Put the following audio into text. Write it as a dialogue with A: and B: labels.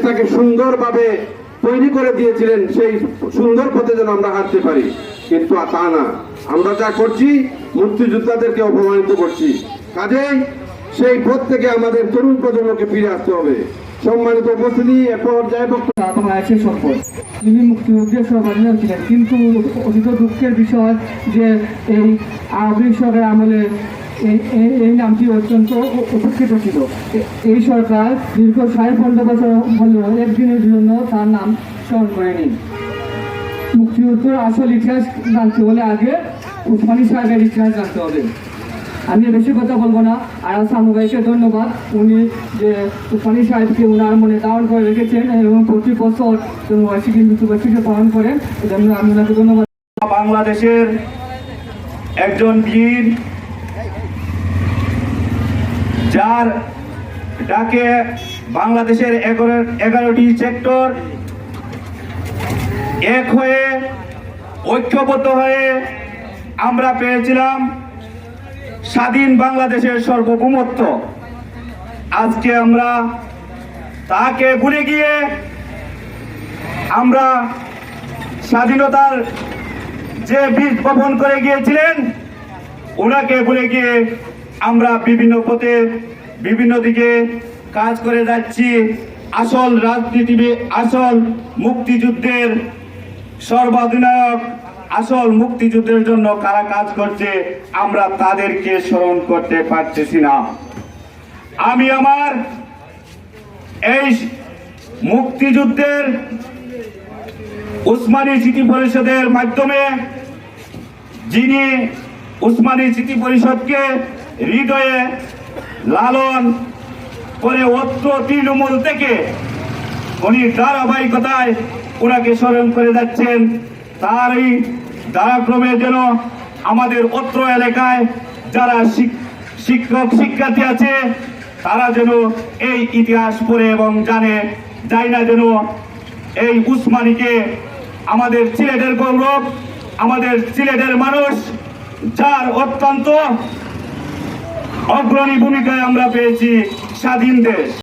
A: তাকে সুন্দরভাবে তৈরি করে দিয়েছিলেন, সেই সুন্দর পথে যেন আমরা হাঁটতে পারি। কিন্তু তা না, আমরা যা করছি মুক্তিযোদ্ধাদেরকে অপমানিত করছি। কাজেই সেই পথ থেকে আমাদের তরুণ প্রজন্মকে ফিরে আসতে হবে। সম্মানিত উপস্থিতি,
B: বাংলাদেশের সম্পদ, তিনি মুক্তিযুদ্ধের সর্বাধিনায়ক ছিলেন। কিন্তু অতীত দুঃখের বিষয় যে এই আওয়ামী সরকার আমলে এই নামটি অত্যন্ত উপেক্ষিত ছিল। এই সরকার দীর্ঘ 15.5 বছর হলেও একদিনের জন্য তার নাম স্মরণ করেনি। মুক্তিযুদ্ধের আসল ইতিহাস জানতে হলে আগে উসমানী সাহেবের ইতিহাস জানতে হবে। আমি বেশি কথা বলবো না। আর সানু ভাইকে ধন্যবাদ, উনি যে উসমানী সাহেবকে ওনার মনে ধারণ করে রেখেছেন এবং প্রতি বছর মৃত্যুবার্ষিকী পালন করেন, এজন্য আমি ওনাকে ধন্যবাদ।
C: বাংলাদেশের একজন বীর, যার ডাকে বাংলাদেশের 11টি সেক্টর এক হয়ে ঐক্যবদ্ধ হয়ে আমরা পেয়েছিলাম স্বাধীন বাংলাদেশের সার্বভৌমত্ব। আজকে আমরা তাকে ভুলে গিয়ে আমরা স্বাধীনতার যে বীজ বপন করে গিয়েছিলেন ওনাকে ভুলে গিয়ে আমরা বিভিন্ন পথে বিভিন্ন দিকে কাজ করে যাচ্ছি। আসল রাজনীতিবিদ, আসল মুক্তিযুদ্ধের সর্বাধিনায়ক, আসল মুক্তিযুদ্ধের জন্য কারা কাজ করছে আমরা তাদেরকে স্মরণ করতে পারতেছি না। আমি আমার এই মুক্তিযুদ্ধের উসমানী স্মৃতি পরিষদের মাধ্যমে, যিনি উসমানী স্মৃতি পরিষদকে হৃদয়ে লালন করে অত্র তৃণমূল থেকে উনি ধারাবাহিকতায় ওনাকে স্মরণ করে যাচ্ছেন, তারই ধারাক্রমে যেন আমাদের অত্র এলাকায় যারা শিক্ষক শিক্ষার্থী আছে তারা যেন এই ইতিহাস পড়ে এবং জানে, যাই না যেন এই উসমানীকে আমাদের সিলেটের গৌরব, আমাদের সিলেটের মানুষ, যার অত্যন্ত অগ্রণী ভূমিকায় আমরা পেয়েছি স্বাধীন দেশ।